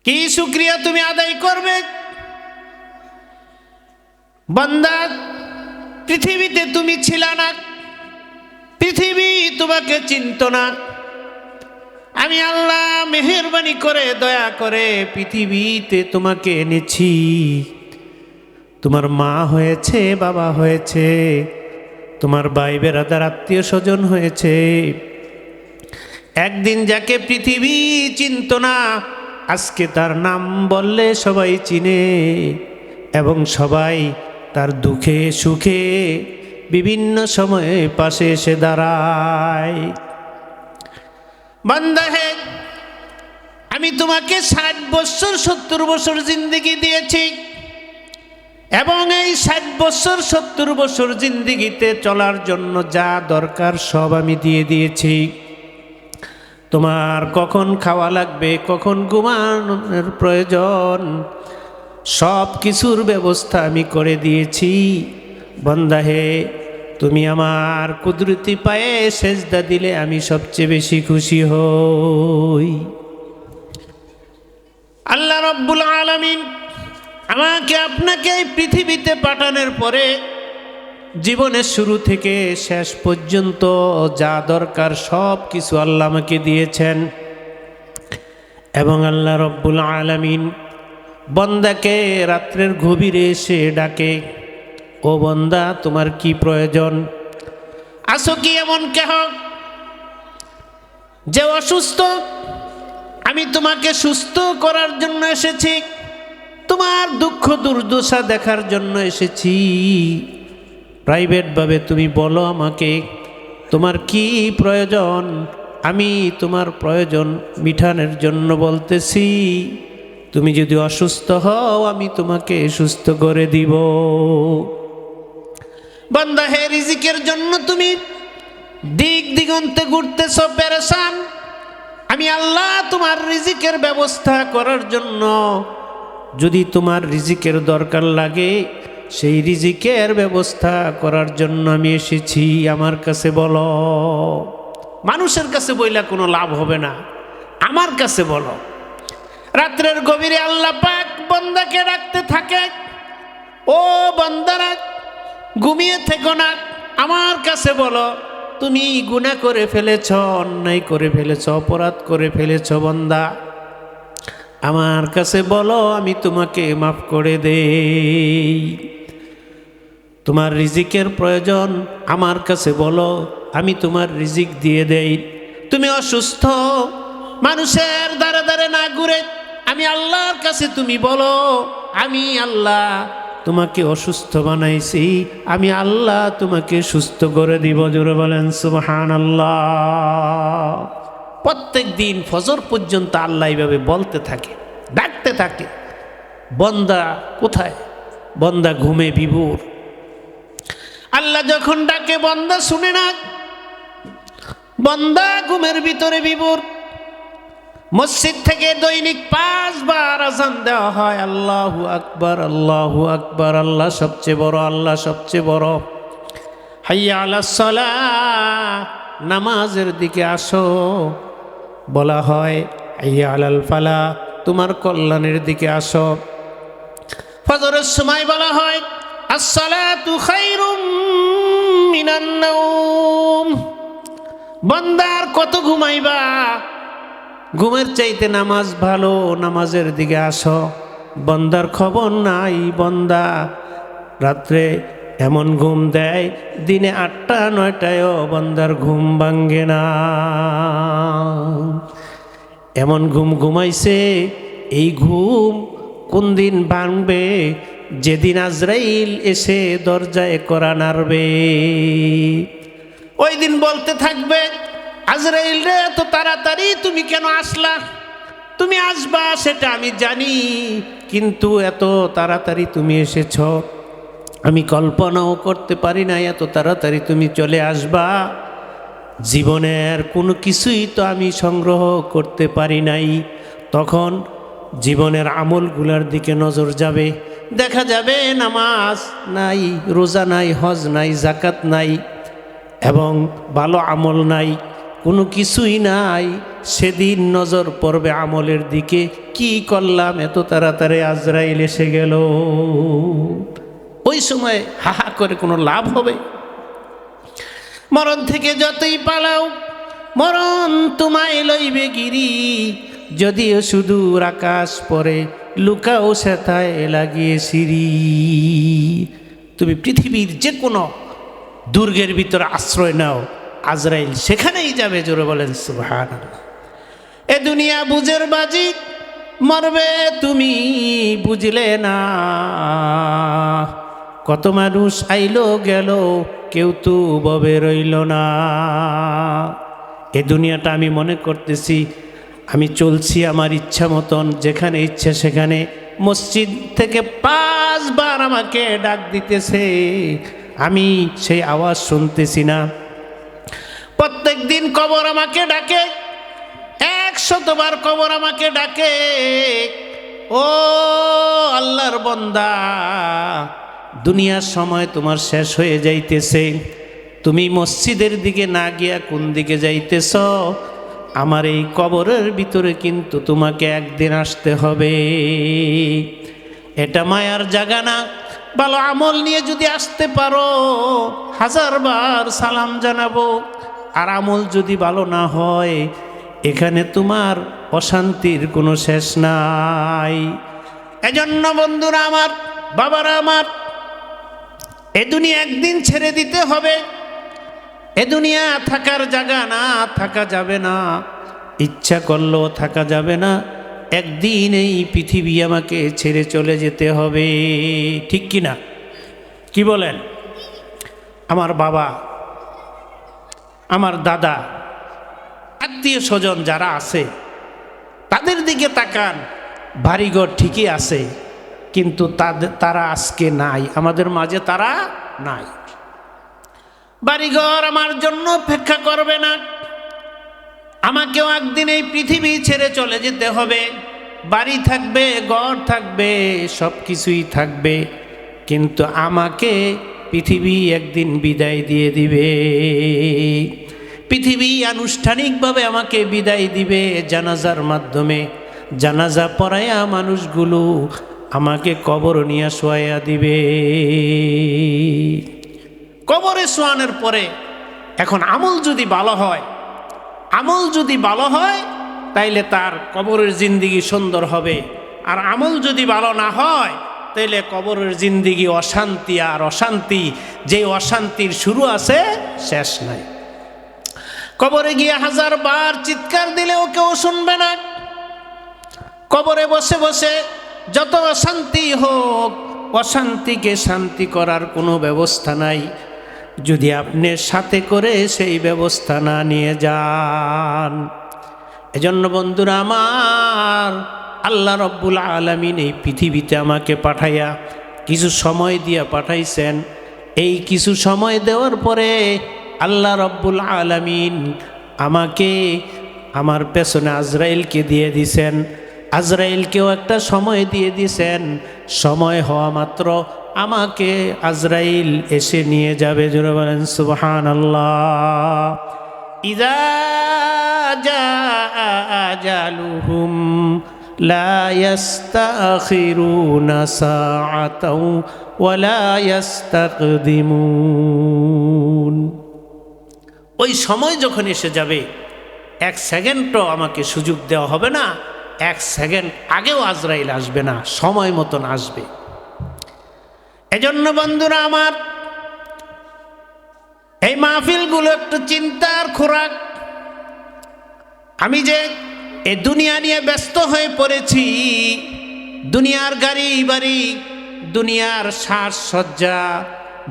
কি শুকরিয়া তুমি আদায় করবে? বান্দা, পৃথিবীতে তুমি ছিলা না, পৃথিবী তোমাকে চিনত না। আমি আল্লাহ মেহেরবানি করে দয়া করে পৃথিবীতে তোমাকে এনেছি। তোমার মা হয়েছে, বাবা হয়েছে, তোমার ভাই বেরাদার আত্মীয় স্বজন হয়েছে। একদিন যাকে পৃথিবী চিনত না, আজকে তার নাম বললে সবাই চিনে এবং সবাই তার দুঃখে সুখে বিভিন্ন সময়ে পাশে এসে দাঁড়ায়। বান্দা হে, আমি তোমাকে 60 বছর 70 বছর জিন্দেগি দিয়েছি এবং এই 60 বছর 70 বছর জিন্দেগিতে চলার জন্য যা দরকার সব আমি দিয়ে দিয়েছি। তোমার কখন খাওয়া লাগবে, কখন ঘুমানোর প্রয়োজন, সব কিছুর ব্যবস্থা আমি করে দিয়েছি। বান্দা হে, তুমি আমার কুদরতি পায়ে সেজদা দিলে আমি সবচেয়ে বেশি খুশি হই। আল্লাহ রব্বুল আলামিন আমাকে আপনাকে এই পৃথিবীতে পাঠানোর পরে জীবনের শুরু থেকে শেষ পর্যন্ত যা দরকার সব কিছু আল্লাহ আমাকে দিয়েছেন। এবং আল্লাহ রব্বুল আলামিন বন্দাকে রাত্রের গভীরে এসে ডাকে, ও বন্দা, তোমার কি প্রয়োজন? আসো কি এমন কেহ যে অসুস্থ? আমি তোমাকে সুস্থ করার জন্য এসেছি, তোমার দুঃখ দুর্দশা দেখার জন্য এসেছি। প্রাইভেটভাবে তুমি বলো আমাকে তোমার কি প্রয়োজন, আমি তোমার প্রয়োজন মিটানোর জন্য বলতেছি। তুমি যদি অসুস্থ হও আমি তোমাকে সুস্থ করে দিব। বান্দা হে, রিজিকের জন্য তুমি দিক দিগন্তে ঘুরতেছ পেরেশান। আমি আল্লাহ তোমার রিজিকের ব্যবস্থা করার জন্য, যদি তোমার রিজিকের দরকার লাগে সেই রিজিকের ব্যবস্থা করার জন্য আমি এসেছি। আমার কাছে বলো। মানুষের কাছে বইলা কোনো লাভ হবে না, আমার কাছে বলো। রাত্রের গভীরে আল্লাহ পাক বান্দাকে ডাকতে থাকে, ও বান্দারা, ঘুমিয়ে থেকো না, আমার কাছে বলো। তুমি গুনাহ করে ফেলেছ, অন্যায় করে ফেলেছ, অপরাধ করে ফেলেছ, বান্দা আমার কাছে বলো, আমি তোমাকে মাফ করে দেই। তোমার রিজিকের প্রয়োজন, আমার কাছে বলো, আমি তোমার রিজিক দিয়ে দেই। তুমি অসুস্থ, মানুষের দ্বারে দ্বারে না ঘুরে আমি আল্লাহর কাছে তুমি বলো, আমি আল্লাহ তোমাকে অসুস্থ বানাইছি, আমি আল্লাহ তোমাকে সুস্থ করে দিব। জোরে বলেন সুবহানাল্লাহ। প্রত্যেক দিন ফজর পর্যন্ত আল্লাহ এইভাবে বলতে থাকে, ডাকতে থাকে। বন্দা কোথায়? বন্দা ঘুমে বিভোর। আল্লাহ যখন ডাকে বন্দা শুনে না, বন্দা ঘুমের ভিতরে বিভোর। মসজিদ থেকে দৈনিক 5 বার আযান দেওয়া হয়, আল্লাহু আকবার, আল্লাহু আকবার, আল্লাহ সবচেয়ে বড়, আল্লাহ সবচেয়ে বড়। হাইয়া আলাস সালাহ, নামাজের দিকে আসো বলা হয়। হাইয়া আলাল ফালাহ, তোমার কল্যাণের দিকে আসো। ফজরের সময় বলা হয় আসসালাতু খায়রুম মিনান নাওম। বান্দার কত ঘুমাইবা, ঘুমের চাইতে নামাজ ভালো, নামাজের দিকে আসো। বন্দার খবর নাই, বন্দা রাত্রে এমন ঘুম দেয়, দিনে 8টা 9টায়ও বন্দার ঘুম ভাঙ্গে না। এমন ঘুম ঘুমাইছে, এই ঘুম কোন দিন ভাঙবে? যেদিন আজরাইল এসে দরজায় কড়া নাড়বে, ওই দিন বলতে থাকবে, আজরাইল রে, এত তাড়াতাড়ি তুমি কেন আসলা? তুমি আসবা সেটা আমি জানি, কিন্তু এত তাড়াতাড়ি তুমি এসেছ আমি কল্পনাও করতে পারি না, এত তাড়াতাড়ি তুমি চলে আসবা। জীবনের কোনো কিছুই তো আমি সংগ্রহ করতে পারি নাই। তখন জীবনের আমলগুলোর দিকে নজর যাবে, দেখা যাবে নামাজ নাই, রোজা নাই, হজ নাই, জাকাত নাই এবং ভালো আমল নাই, কোনো কিছুই নাই। সেদিন নজর পড়বে আমলের দিকে, কি করলাম এত তাড়াতাড়ি আজরাইল এসে গেল। ওই সময় হাহা করে কোনো লাভ হবে? মরণ থেকে যতই পালাও মরণ তোমায় লইবে গিরি, যদিও সুদূর আকাশ পরে লুকাও সেথায় লাগিয়ে সিঁড়ি। তুমি পৃথিবীর যে কোনো দুর্গের ভিতরে আশ্রয় নাও, আজরাইল সেখানেই যাবে। জোরে বলেন সুবহানাল্লাহ। এ দুনিয়া বুঝের বাজি, মরবে তুমি বুঝলে না। কত মানুষ আইলো গেল, কেউ তো ববে রইল না। এ দুনিয়াটা আমি মনে করতেছি আমি চলছি আমার ইচ্ছা মতন, যেখানে ইচ্ছা সেখানে। মসজিদ থেকে 5 বার আমাকে ডাক দিতেছে, আমি সেই আওয়াজ শুনতেছি না। প্রত্যেক দিন কবর আমাকে ডাকে, 100 বার কবর আমাকে ডাকে। ও আল্লাহর বান্দা, দুনিয়ার সময় তোমার শেষ হয়ে যাইতেছে, তুমি মসজিদের দিকে না গিয়া কোন দিকে যাইতেছ? আমার এই কবরের ভিতরে কিন্তু তোমাকে একদিন আসতে হবে। এটা মায়ার জায়গা না। ভালো আমল নিয়ে যদি আসতে পারো 1000 বার সালাম জানাবো। আর আমল যদি ভালো না হয়, এখানে তোমার অশান্তির কোনো শেষ নাই। এজন্য বন্ধুরা আমার, বাবারা আমার, এ দুনিয়া একদিন ছেড়ে দিতে হবে। এ দুনিয়া থাকার জায়গা না, থাকা যাবে না। ইচ্ছা করলেও থাকা যাবে না। একদিন এই পৃথিবী আমাকে ছেড়ে চলে যেতে হবে, ঠিক কি না? কি বলেন? আমার বাবা, আমার দাদা, আত্মীয় স্বজন যারা আছে তাদের দিকে তাকান, বাড়িঘর ঠিকই আছে, কিন্তু তারা আজকে নাই, আমাদের মাঝে তারা নাই। বাড়িঘর আমার জন্য অপেক্ষা করবে না। আমাকেও একদিন এই পৃথিবী ছেড়ে চলে যেতে হবে। বাড়ি থাকবে, ঘর থাকবে, সব কিছুই থাকবে, কিন্তু আমাকে পৃথিবী একদিন বিদায় দিয়ে দিবে। পৃথিবী আনুষ্ঠানিকভাবে আমাকে বিদায় দিবে জানাজার মাধ্যমে। জানাজা পড়ায়া মানুষগুলো আমাকে কবর নিয়ে শোয়াইয়া দিবে। কবরে শোয়ানোর পরে এখন আমল যদি ভালো হয়, আমল যদি ভালো হয় তাইলে তার কবরের জিন্দিগি সুন্দর হবে। আর আমল যদি ভালো না হয় তাইলে কবরের জিন্দিগি অশান্তি আর অশান্তি। যে অশান্তির শুরু আছে শেষ নাই। কবরে গিয়ে 1000 বার চিৎকার দিলেও কেউ শুনবে না। কবরে বসে বসে যত অশান্তি হোক, অশান্তিকে শান্তি করার কোনো ব্যবস্থা নাই যদি আপনি সাথে করে সেই ব্যবস্থা না নিয়ে যান। এজন্য বন্ধুরা আমার, আল্লাহ রব্বুল আলামিন এই পৃথিবীতে আমাকে পাঠাইয়া কিছু সময় দিয়া পাঠাইছেন। এই কিছু সময় দেওয়ার পরে আল্লাহ রব্বুল আলামিন আমাকে আমার পেছনে আজরাইলকে দিয়ে দিছেন। আজরাইলকেও একটা সময় দিয়ে দিছেন। সময় হওয়া মাত্র আমাকে আজরাইল এসে নিয়ে যাবে। জোরে বলেন সুবহানাল্লাহ। ইযা জাআ আজালুহুম লা ইস্তাখিরুনা সাআতাও ওয়া লা ইস্তাকদিমুন। ওই সময় যখন এসে যাবে 1 সেকেন্ডও আমাকে সুযোগ দেওয়া হবে না। 1 সেকেন্ড আগেও আজরাইল আসবে না, সময় মতন আসবে। এজন্য বন্ধুরা আমার, এই মাহফিলগুলো একটু চিন্তার খোরাক। আমি যে এই দুনিয়া নিয়ে ব্যস্ত হয়ে পড়েছি, দুনিয়ার গাড়ি বাড়ি, দুনিয়ার সাজসজ্জা,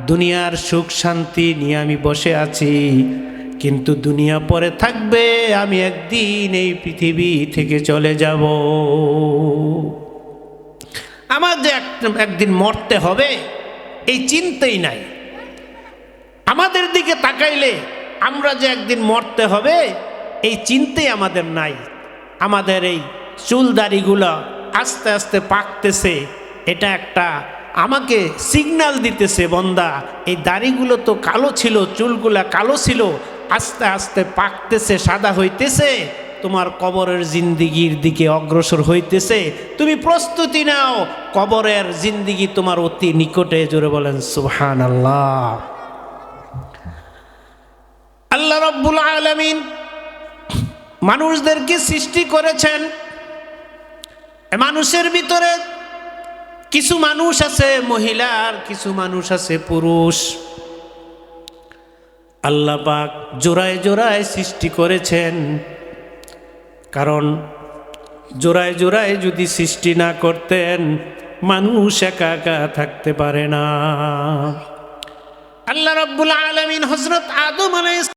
দুনিয়ার সুখ শান্তি নিয়ে আমি বসে আছি, কিন্তু দুনিয়া পরে থাকবে। আমি একদিন এই পৃথিবী থেকে চলে যাব। আমার যে একদিন মরতে হবে এই চিন্তাই নাই। আমাদের দিকে তাকাইলে আমরা যে একদিন মরতে হবে এই চিন্তাই আমাদের নাই। আমাদের এই চুলদাড়িগুলো আস্তে আস্তে পাকতেছে, এটা একটা আমাকে সিগন্যাল দিতেছে, বন্দা এই দাড়িগুলো তো কালো ছিল, চুলগুলা কালো ছিল, আস্তে আস্তে পাকতেছে, সাদা হইতেছে, তোমার কবরের জিন্দিগির দিকে অগ্রসর হইতেছে, তুমি প্রস্তুতি নাও, কবরের জিন্দিগি তোমার অতি নিকটে। জোরে বলেন সুবহানাল্লাহ। আল্লাহ রাব্বুল আলামিন মানুষদেরকে সৃষ্টি করেছেন। মানুষের ভিতরে কিছু মানুষ আছে মহিলা, আর কিছু মানুষ আছে পুরুষ। আল্লাহ পাক জোড়ায় জোড়ায় সৃষ্টি করেছেন, কারণ জোড়ায় জোড়ায় যদি সৃষ্টি না করতেন মানুষ একা একা থাকতে পারে না। আল্লাহ রাব্বুল আলামিন হযরত আদম আলাইহিস